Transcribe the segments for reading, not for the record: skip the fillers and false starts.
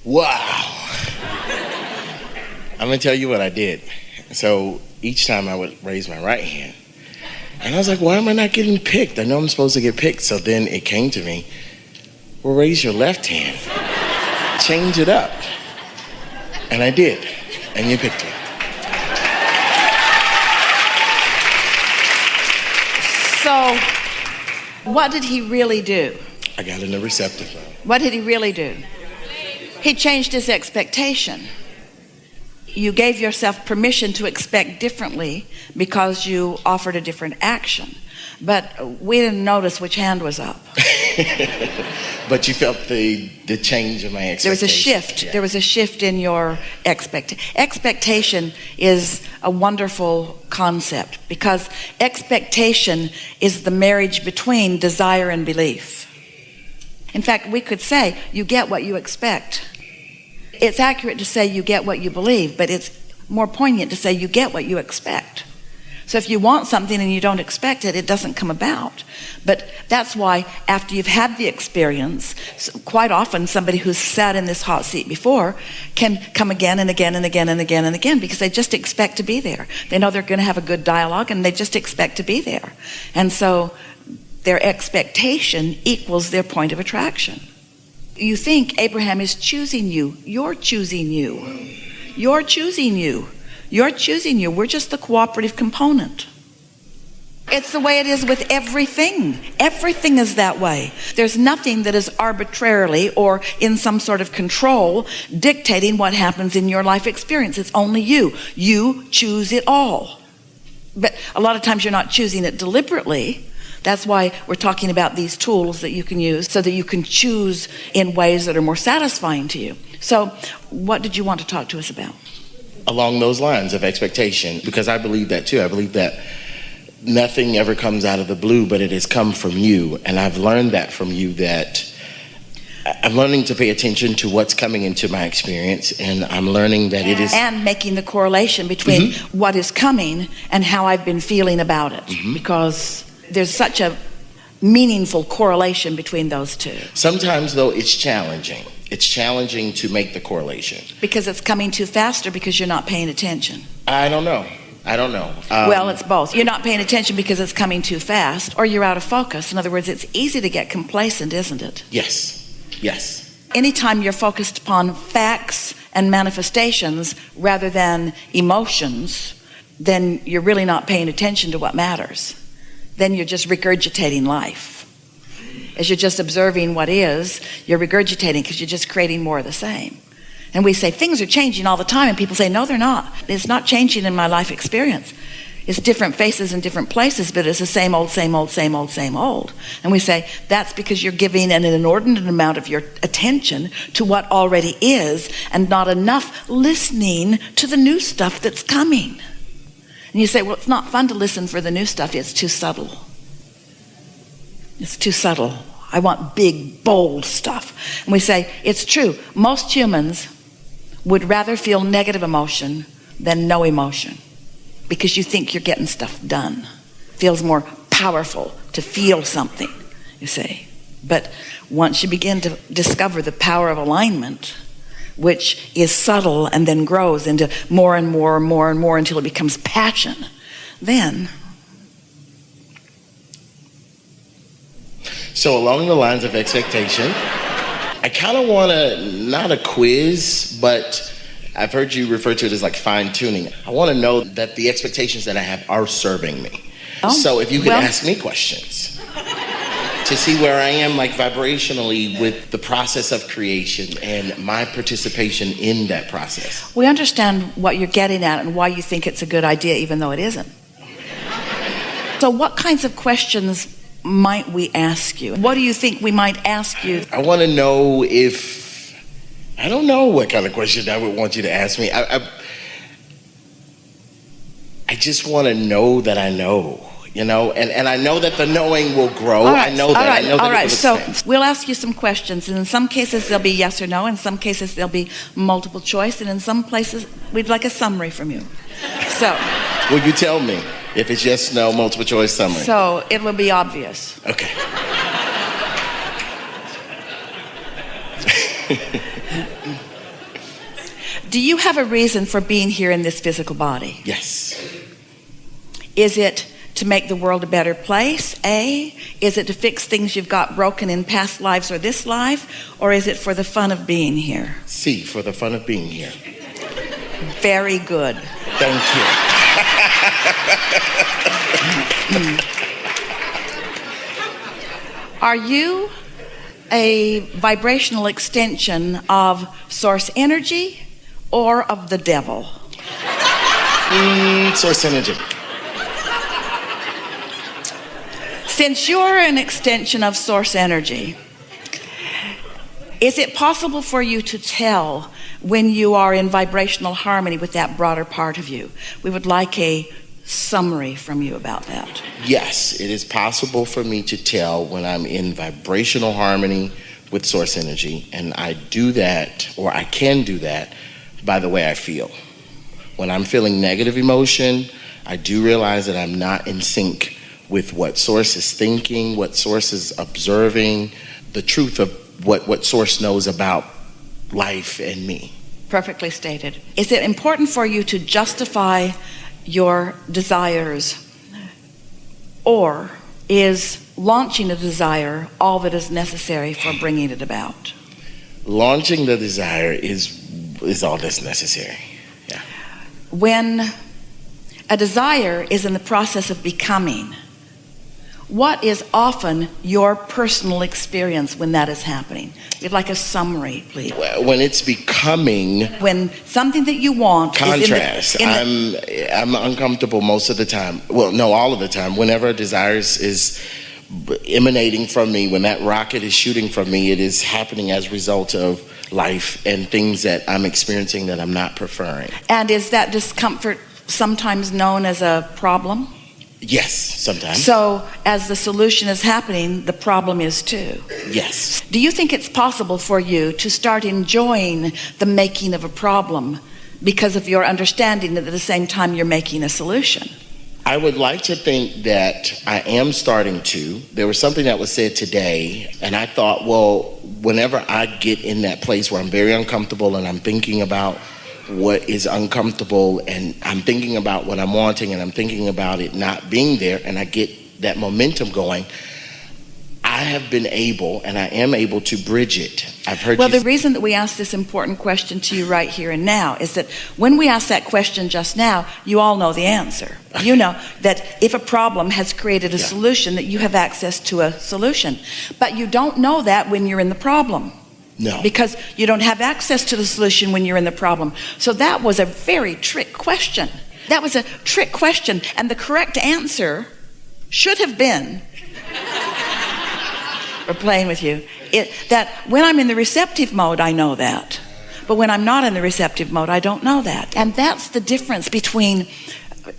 Wow. I'm going to tell you what I did. So each time I would raise my right hand, and I was like, why am I not getting picked? I know I'm supposed to get picked. So then it came to me, well, raise your left hand. Change it up. And I did. And you picked me. So, what did he really do? I got in the receptive phone. What did he really do? He changed his expectation. You gave yourself permission to expect differently because you offered a different action. But we didn't notice which hand was up. But you felt the change of my expectation. There was a shift. Yeah. There was a shift in your expectation. Expectation is a wonderful concept because expectation is the marriage between desire and belief. In fact, we could say you get what you expect. It's accurate to say you get what you believe, but it's more poignant to say you get what you expect. So if you want something and you don't expect it, it doesn't come about. But that's why after you've had the experience, quite often somebody who's sat in this hot seat before can come again and again and again and again and again because they just expect to be there. They know they're going to have a good dialogue and they just expect to be there. And so their expectation equals their point of attraction. You think Abraham is choosing you. You're choosing you. You're choosing you. You're choosing you. We're just the cooperative component. It's the way it is with everything. Everything is that way. There's nothing that is arbitrarily or in some sort of control dictating what happens in your life experience. It's only you. You choose it all. But a lot of times you're not choosing it deliberately. That's why we're talking about these tools that you can use so that you can choose in ways that are more satisfying to you. So what did you want to talk to us about? Along those lines of expectation, because I believe that too. I believe that nothing ever comes out of the blue, but it has come from you. And I've learned that from you, that I'm learning to pay attention to what's coming into my experience, and I'm learning that it is... And making the correlation between what is coming and how I've been feeling about it. Because there's such a meaningful correlation between those two. Sometimes, though, it's challenging. It's challenging to make the correlation. Because it's coming too fast or because you're not paying attention? I don't know. Well, it's both. You're not paying attention because it's coming too fast, or you're out of focus. In other words, it's easy to get complacent, isn't it? Yes. Anytime you're focused upon facts and manifestations rather than emotions, then you're really not paying attention to what matters. Then you're just regurgitating life. As you're just observing what is, you're regurgitating because you're just creating more of the same. And we say, things are changing all the time. And people say, no, they're not. It's not changing in my life experience. It's different faces in different places, but it's the same old, same old, same old, same old. And we say, that's because you're giving an inordinate amount of your attention to what already is and not enough listening to the new stuff that's coming. And you say, well, it's not fun to listen for the new stuff. It's too subtle. It's too subtle. I want big, bold stuff. And we say, it's true. Most humans would rather feel negative emotion than no emotion because you think you're getting stuff done. It feels more powerful to feel something, you see. But once you begin to discover the power of alignment, which is subtle and then grows into more and more and more and more until it becomes passion, then... So along the lines of expectation, I kind of want to, not a quiz, but I've heard you refer to it as like fine tuning. I want to know that the expectations that I have are serving me. Oh, so if you could ask me questions to see where I am like vibrationally with the process of creation and my participation in that process. We understand what you're getting at and why you think it's a good idea even though it isn't. So what kinds of questions might we ask you? What do you think we might ask you? I want to know if... I don't know what kind of question I would want you to ask me. I just want to know that I know, you know, and I know that the knowing will grow. Right, I know that. I know that. All right. So we'll ask you some questions, and in some cases they'll be yes or no. In some cases they'll be multiple choice, and in some places we'd like a summary from you. So... Will you tell me if it's yes, no, multiple choice summary? So it will be obvious. Okay. Do you have a reason for being here in this physical body? Yes. Is it to make the world a better place, A? Is it to fix things you've got broken in past lives or this life? Or is it for the fun of being here? C, for the fun of being here. Very good. Thank you. Are you a vibrational extension of source energy or of the devil? Source energy. Since you're an extension of source energy, is it possible for you to tell when you are in vibrational harmony with that broader part of you? We would like a summary from you about that. Yes, it is possible for me to tell when I'm in vibrational harmony with source energy, and I do that, or I can do that, by the way I feel. When I'm feeling negative emotion, I do realize that I'm not in sync with what source is thinking, what source is observing, the truth of what source knows about life and me. Perfectly stated. Is it important for you to justify your desires, or is launching a desire all that is necessary for bringing it about? Launching the desire is all that's necessary. Yeah. When a desire is in the process of becoming, what is often your personal experience when that is happening? We'd like a summary, please. When it's becoming, when something that you want contrast, is I'm uncomfortable most of the time. Well, no, all of the time. Whenever a desire is emanating from me, when that rocket is shooting from me, it is happening as a result of life and things that I'm experiencing that I'm not preferring. And is that discomfort sometimes known as a problem? Yes, sometimes. So as the solution is happening, the problem is too. Yes. Do you think it's possible for you to start enjoying the making of a problem because of your understanding that at the same time you're making a solution? I would like to think that I am starting to. There was something that was said today, and I thought, well, whenever I get in that place where I'm very uncomfortable and I'm thinking about what is uncomfortable, and I'm thinking about what I'm wanting, and I'm thinking about it not being there, and I get that momentum going, I have been able, and I am able to bridge it. I've heard the reason that we ask this important question to you right here and now is that when we ask that question just now, you all know the answer. You know that if a problem has created a solution, that you have access to a solution. But you don't know that when you're in the problem. No. Because you don't have access to the solution when you're in the problem. So that was a very trick question. That was a trick question. And the correct answer should have been, we're playing with you, that when I'm in the receptive mode, I know that. But when I'm not in the receptive mode, I don't know that. And that's the difference between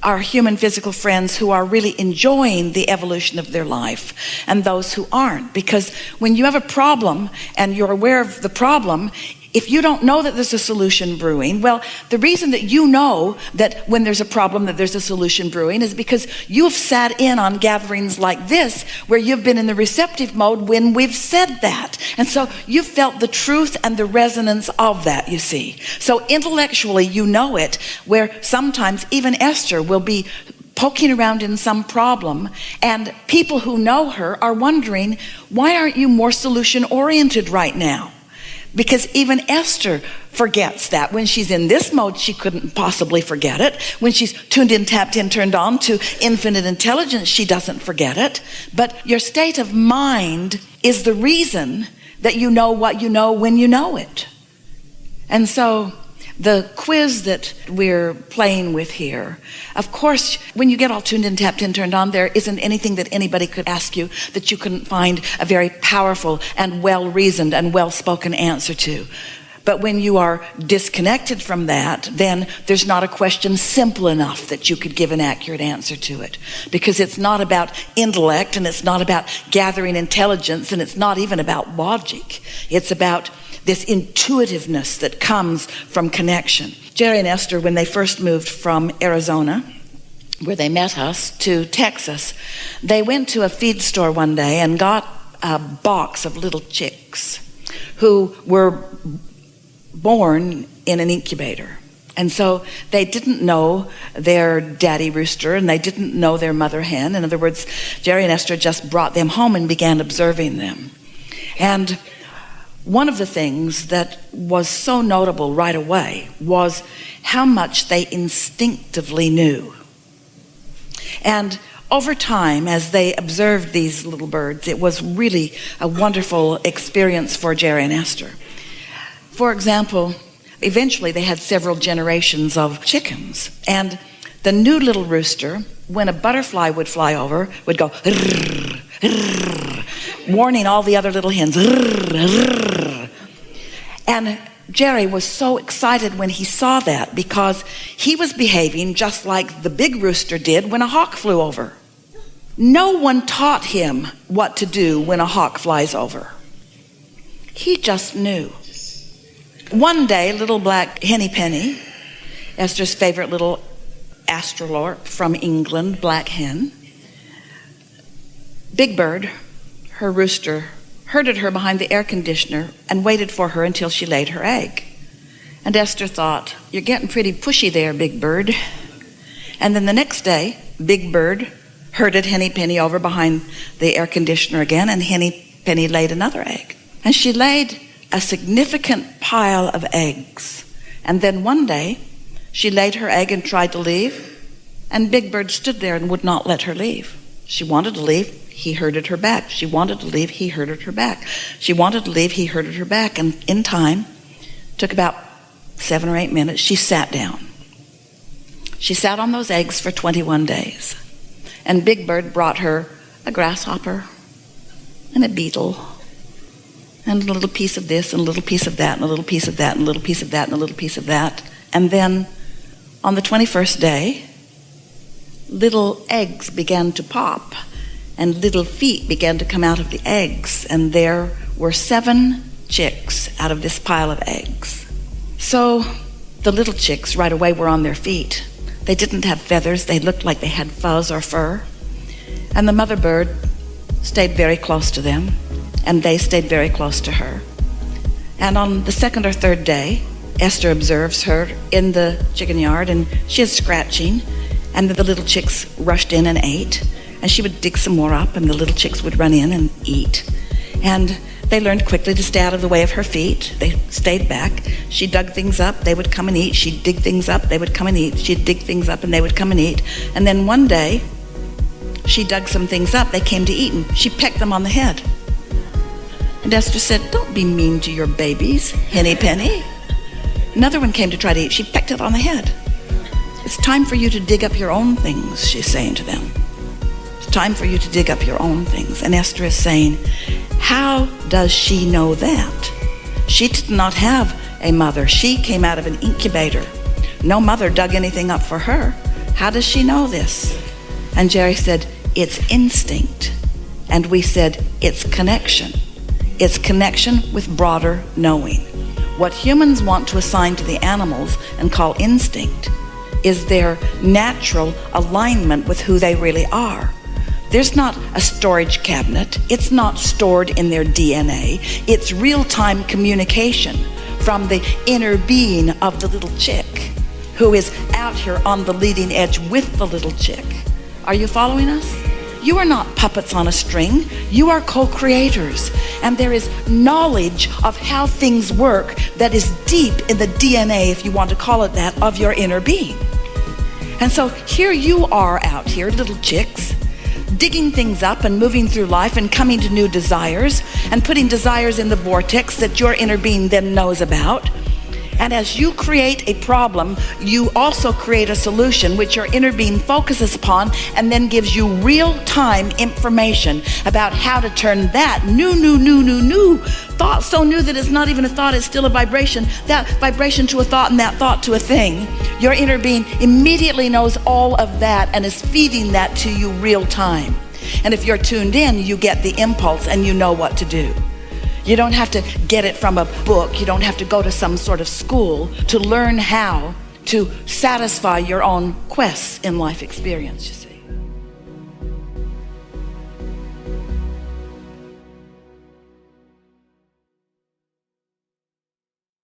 our human physical friends who are really enjoying the evolution of their life and those who aren't. Because when you have a problem and you're aware of the problem, if you don't know that there's a solution brewing, well, the reason that you know that when there's a problem that there's a solution brewing is because you've sat in on gatherings like this where you've been in the receptive mode when we've said that. And so you've felt the truth and the resonance of that, you see. So intellectually you know it, where sometimes even Esther will be poking around in some problem, and people who know her are wondering, why aren't you more solution oriented right now? Because even Esther forgets that. When she's in this mode, she couldn't possibly forget it. When she's tuned in, tapped in, turned on to infinite intelligence, she doesn't forget it. But your state of mind is the reason that you know what you know when you know it. And so the quiz that we're playing with here, of course, when you get all tuned in, tapped in, turned on, there isn't anything that anybody could ask you that you couldn't find a very powerful and well-reasoned and well-spoken answer to. But when you are disconnected from that, then there's not a question simple enough that you could give an accurate answer to it. Because it's not about intellect, and it's not about gathering intelligence, and it's not even about logic. It's about this intuitiveness that comes from connection. Jerry and Esther, when they first moved from Arizona, where they met us, to Texas, they went to a feed store one day and got a box of little chicks who were born in an incubator. And so they didn't know their daddy rooster and they didn't know their mother hen. In other words, Jerry and Esther just brought them home and began observing them. And one of the things that was so notable right away was how much they instinctively knew. And over time, as they observed these little birds, it was really a wonderful experience for Jerry and Esther. For example, eventually they had several generations of chickens, and the new little rooster, when a butterfly would fly over, would go rrr, rrr, warning all the other little hens. Rrr, rrr. And Jerry was so excited when he saw that because he was behaving just like the big rooster did when a hawk flew over. No one taught him what to do when a hawk flies over. He just knew. One day, little black Henny Penny, Esther's favorite little astrolorp from England, black hen, Big Bird, her rooster, herded her behind the air conditioner and waited for her until she laid her egg. And Esther thought, "You're getting pretty pushy there, Big Bird." And then the next day, Big Bird herded Henny Penny over behind the air conditioner again, and Henny Penny laid another egg. And she laid a significant pile of eggs. And then one day, she laid her egg and tried to leave, and Big Bird stood there and would not let her leave. She wanted to leave, he herded her back. She wanted to leave, he herded her back. She wanted to leave, he herded her back. And in time, took about 7 or 8 minutes, she sat down. She sat on those eggs for 21 days. And Big Bird brought her a grasshopper and a beetle and a little piece of this and a little piece of that and a little piece of that and a little piece of that and a little piece of that. And then on the 21st day, little eggs began to pop and little feet began to come out of the eggs, and there were 7 chicks out of this pile of eggs. So the little chicks right away were on their feet. They didn't have feathers. They looked like they had fuzz or fur. And the mother bird stayed very close to them, and they stayed very close to her. And on the 2nd or 3rd day, Esther observes her in the chicken yard, and she is scratching, and the little chicks rushed in and ate, and she would dig some more up, and the little chicks would run in and eat. And they learned quickly to stay out of the way of her feet. They stayed back. She dug things up, they would come and eat. She'd dig things up, they would come and eat. She'd dig things up, and they would come and eat. And then one day, she dug some things up, they came to eat, and she pecked them on the head. And Esther said, "Don't be mean to your babies, Henny Penny." Another one came to try to eat. She pecked it on the head. "It's time for you to dig up your own things," she's saying to them. "It's time for you to dig up your own things." And Esther is saying, how does she know that? She did not have a mother. She came out of an incubator. No mother dug anything up for her. How does she know this? And Jerry said, "It's instinct." And we said, "It's connection." It's connection with broader knowing. What humans want to assign to the animals and call instinct is their natural alignment with who they really are. There's not a storage cabinet. It's not stored in their DNA. It's real-time communication from the inner being of the little chick who is out here on the leading edge with the little chick. Are you following us? You are not puppets on a string. You are co-creators. And there is knowledge of how things work that is deep in the DNA, if you want to call it that, of your inner being. And so here you are out here, little chicks, digging things up and moving through life and coming to new desires and putting desires in the vortex that your inner being then knows about. And as you create a problem, you also create a solution which your inner being focuses upon and then gives you real-time information about how to turn that new thought, so new that it's not even a thought, it's still a vibration, that vibration to a thought and that thought to a thing. Your inner being immediately knows all of that and is feeding that to you real time. And if you're tuned in, you get the impulse and you know what to do. You don't have to get it from a book. You don't have to go to some sort of school to learn how to satisfy your own quests in life experience, you see.